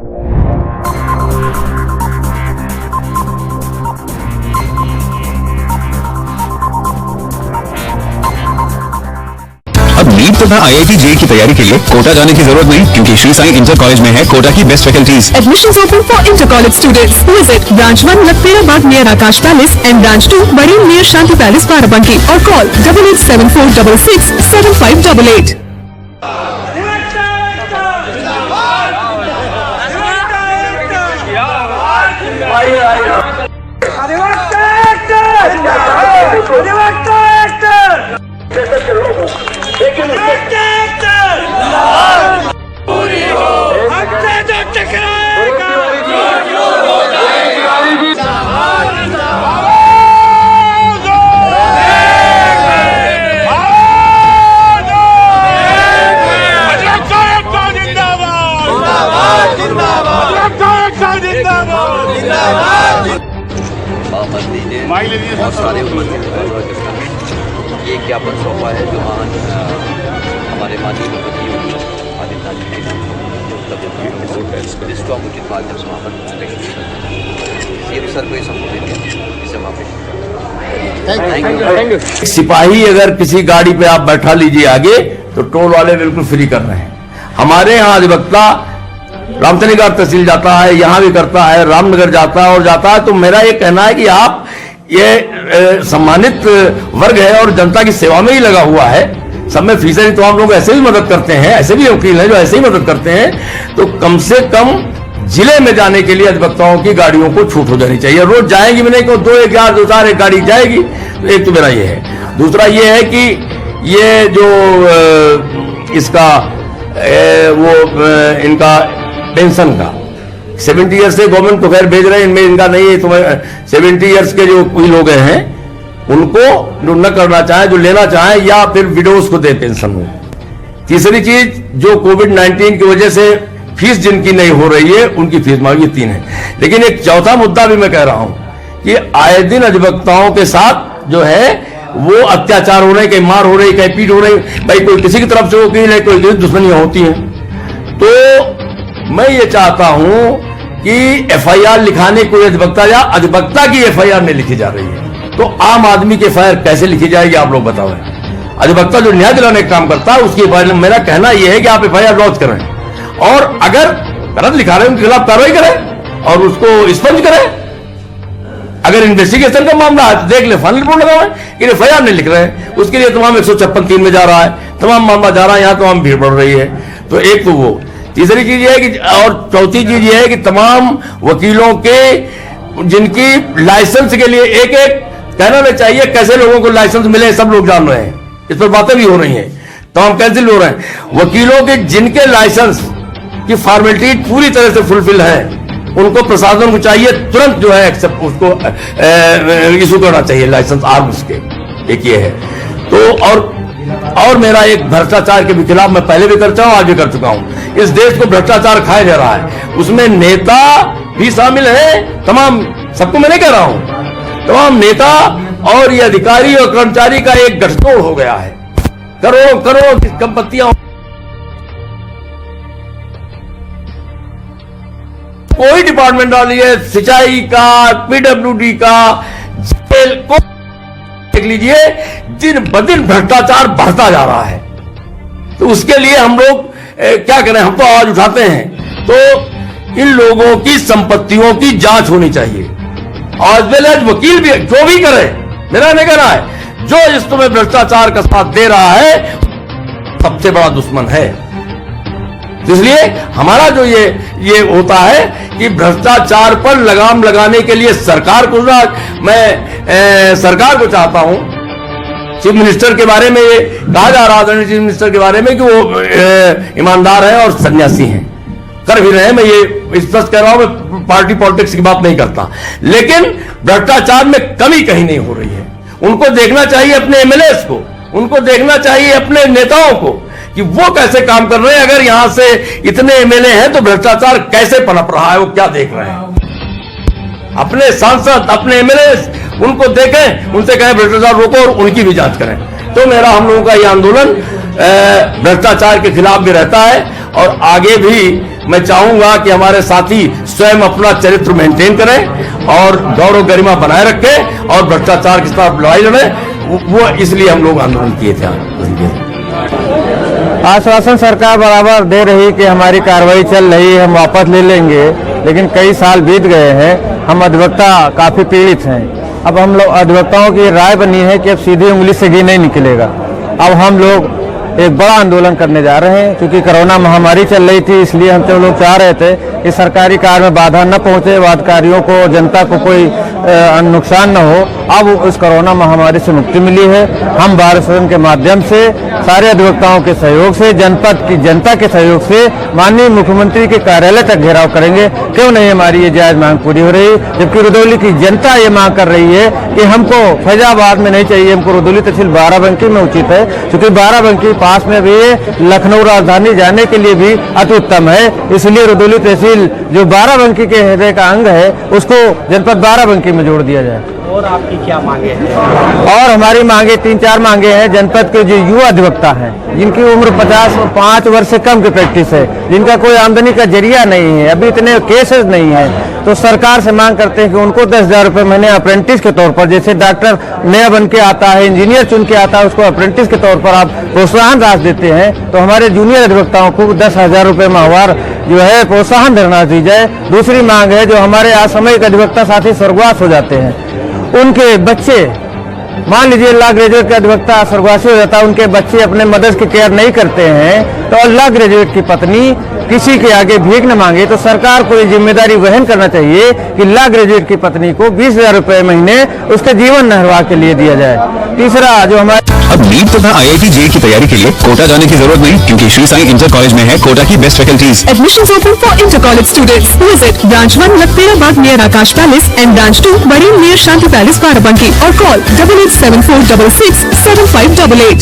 अब नीट तथा IIT JEE की तैयारी के लिए कोटा जाने की जरूरत नहीं, क्योंकि श्री साई इंटर कॉलेज में है कोटा की best faculties. Admissions open for inter college students. Visit Branch 1 Lakperabaad near Akash Palace and Branch 2 Badi near Shanti Palace Barabanki, or call 8874667588. बहुत सारे ये ज्ञापन सौंपा है जो हमारे माननीय मुख्यमंत्री योगी आदित्यनाथ जी ने जिसको हम उचित माध्यम से वहाँ पर सीएम सर को ये संबोधित किया, इसे माफी। सिपाही अगर किसी गाड़ी पे आप बैठा लीजिए आगे तो टोल वाले बिल्कुल फ्री कर रहे हैं। हमारे यहाँ अधिवक्ता रामतनीगढ़ तहसील जाता है, यहाँ भी करता है, रामनगर जाता है और जाता है। तो मेरा ये कहना है कि आप ये सम्मानित वर्ग है और जनता की सेवा में ही लगा हुआ है। सब में फीसदी तो हम लोग ऐसे भी मदद करते हैं, ऐसे भी वकील हैं जो ऐसे ही मदद करते हैं। तो कम से कम जिले में जाने के लिए अधिवक्ताओं की गाड़ियों को छूट हो जानी चाहिए। रोज जाएंगी भी नहीं तो 2-1 एक गाड़ी जाएगी। तो एक तो मेरा ये है। दूसरा ये है कि ये जो इसका इनका पेंशन का 70 ईयर्स से गवर्नमेंट को खैर भेज रहे हैं, इनमें इनका नहीं है। तो 70 ईयर्स के जो कोई लोग हैं उनको जो न करना चाहे, जो लेना चाहे, या फिर विडोज को दे पेंशन हो। तीसरी चीज, जो कोविड-19 की वजह से फीस जिनकी नहीं हो रही है उनकी फीस मांगी 3 है। लेकिन एक चौथा मुद्दा भी मैं कह रहा हूं कि आए दिन अधिवक्ताओं के साथ जो है वो अत्याचार हो रहे, कहीं मार हो रही, कहीं पीट हो रही। भाई कोई किसी की तरफ से वकील है, कोई दुश्मनियां होती हैं। तो मैं ये चाहता हूं कि FIR लिखाने कोई अधिवक्ता या अधिवक्ता की FIR नहीं लिखी जा रही है तो आम आदमी की FIR कैसे लिखी जाएगी, आप लोग बताओ। अधिवक्ता जो न्याय दिलाने का काम करता है उसकी FIR, मेरा कहना यह है कि आप FIR लॉन्च करें और अगर गलत लिखा रहे हैं उनके खिलाफ कार्रवाई करें और उसको स्पंज करें। अगर इन्वेस्टिगेशन का मामला है तो देख ले, फाइनल रिपोर्ट लगाएं कि FIR नहीं लिख रहे हैं, उसके लिए तमाम 156(3) में जा रहा है, तमाम मामला जा रहा है, यहां तमाम भीड़ बढ़ रही है। तो एक तो वो, तीसरी चीज ये है कि, और चौथी चीज ये है कि तमाम वकीलों के जिनकी लाइसेंस के लिए एक कहना नहीं चाहिए कैसे लोगों को लाइसेंस मिले, सब लोग जान रहे हैं, इस पर बातें भी हो रही हैं, तमाम कैंसिल हो रहे हैं। वकीलों के जिनके लाइसेंस की फॉर्मेलिटी पूरी तरह से फुलफिल है उनको प्रशासन को चाहिए तुरंत जो है एक्सेप्ट उसको इशू करना चाहिए लाइसेंस आर्म्स के। एक ये है। तो और मेरा एक भ्रष्टाचार के खिलाफ मैं पहले भी कर चुका हूं, आज भी कर चुका हूं। इस देश को भ्रष्टाचार खाया जा रहा है, उसमें नेता भी शामिल है, तमाम सबको मैं नहीं कह रहा हूं, तमाम नेता और ये अधिकारी और कर्मचारी का एक गठजोड़ हो गया है। करोड़ों करोड़ों की संपत्तियां, कोई डिपार्टमेंट डाली है, सिंचाई का, PWD का, जेल को देख लीजिए, दिन ब दिन भ्रष्टाचार बढ़ता जा रहा है। तो उसके लिए हम लोग क्या करें, हम तो आवाज उठाते हैं। तो इन लोगों की संपत्तियों की जांच होनी चाहिए। आज वेल एज वकील भी जो भी करे, मेरा नहीं कहना है, जो इस तुम्हें भ्रष्टाचार का साथ दे रहा है सबसे बड़ा दुश्मन है। इसलिए हमारा जो ये होता है कि भ्रष्टाचार पर लगाम लगाने के लिए सरकार को, मैं सरकार को चाहता हूं, चीफ मिनिस्टर के बारे में ये कहा जा रहा था, चीफ मिनिस्टर के बारे में कि वो ईमानदार है और सन्यासी हैं, कर भी रहे हैं। मैं ये स्पष्ट कह रहा हूं, मैं पार्टी पॉलिटिक्स की बात नहीं करता, लेकिन भ्रष्टाचार में कमी कहीं नहीं हो रही है। उनको देखना चाहिए अपने MLAs को, उनको देखना चाहिए अपने नेताओं को कि वो कैसे काम कर रहे हैं। अगर यहां से इतने MLA हैं तो भ्रष्टाचार कैसे पनप रहा है, वो क्या देख रहे हैं। अपने सांसद, अपने MLAs, उनको देखें, उनसे कहें भ्रष्टाचार रोको और उनकी भी जांच करें। तो मेरा हम लोगों का ये आंदोलन भ्रष्टाचार के खिलाफ भी रहता है। और आगे भी मैं चाहूंगा कि हमारे साथी स्वयं अपना चरित्र मेंटेन करें और गौरव गरिमा बनाए रखें और भ्रष्टाचार के खिलाफ लड़ाई लड़ें। वो इसलिए हम लोग आंदोलन किए थे। आश्वासन सरकार बराबर दे रही कि हमारी कार्रवाई चल रही है, हम वापस ले लेंगे, लेकिन कई साल बीत गए हैं, हम अधिवक्ता काफी पीड़ित हैं। अब हम लोग अधिवक्ताओं की राय बनी है कि अब सीधी उंगली से घी नहीं निकलेगा। अब हम लोग एक बड़ा आंदोलन करने जा रहे हैं, क्योंकि कोरोना महामारी चल रही थी, इसलिए हम तो लोग चाह रहे थे कि सरकारी कार्य में बाधा न पहुंचे, वादकारियों को, जनता को कोई नुकसान न हो। अब उस कोरोना महामारी से मुक्ति मिली है। हम भारत सदन के माध्यम से सारे अधिवक्ताओं के सहयोग से, जनपद की जनता के सहयोग से माननीय मुख्यमंत्री के कार्यालय तक घेराव करेंगे। क्यों नहीं हमारी ये जायज मांग पूरी हो रही, जबकि रुदौली की जनता ये मांग कर रही है कि हमको फैजाबाद में नहीं चाहिए, हमको रुदौली तहसील बाराबंकी में उचित है, क्योंकि बाराबंकी पास में भी लखनऊ राजधानी जाने के लिए भी अति उत्तम है। इसलिए रुदौली तहसील जो बाराबंकी के हृदय का अंग है, उसको जनपद बाराबंकी में जोड़ दिया जाए। और आपकी क्या मांगे हैं? और हमारी मांगे 3-4 मांगे हैं। जनपद के जो युवा अधिवक्ता हैं, जिनकी उम्र 55 वर्ष से कम की प्रैक्टिस है, जिनका कोई आमदनी का जरिया नहीं है, अभी इतने केसेस नहीं है, तो सरकार से मांग करते हैं कि उनको 10,000 रुपये महीने अप्रेंटिस के तौर पर, जैसे डॉक्टर नया बन के आता है, इंजीनियर चुन के आता है, उसको अप्रेंटिस के तौर पर आप प्रोत्साहन राशि देते हैं, तो हमारे जूनियर अधिवक्ताओं को 10,000 रुपये माहवार जो है प्रोत्साहन धनराशि दी जाए। दूसरी मांग है, जो हमारे असामयिक अधिवक्ता साथी स्वर्गवास हो जाते हैं, उनके बच्चे, मान लीजिए लॉ ग्रेजुएट का अधिवक्ता स्वर्गवासी हो जाता है, उनके बच्चे अपने मदद की केयर नहीं करते हैं, तो लॉ ग्रेजुएट की पत्नी किसी के आगे भीख न मांगे, तो सरकार को ये जिम्मेदारी वहन करना चाहिए कि लॉ ग्रेजुएट की पत्नी को 20,000 रुपये महीने उसके जीवन निर्वाह के लिए दिया जाए। तीसरा, जो हमारे अब नीट तथा IIT JEE की तैयारी के लिए कोटा जाने की जरूरत नहीं, क्योंकि श्री साई इंटर कॉलेज में है कोटा की best faculties. Admissions open for inter-college students. Visit Branch 1 Lakpera near Akash Palace and Branch 2 Bari near Shanti Palace, Barabanki, or call 8874667588.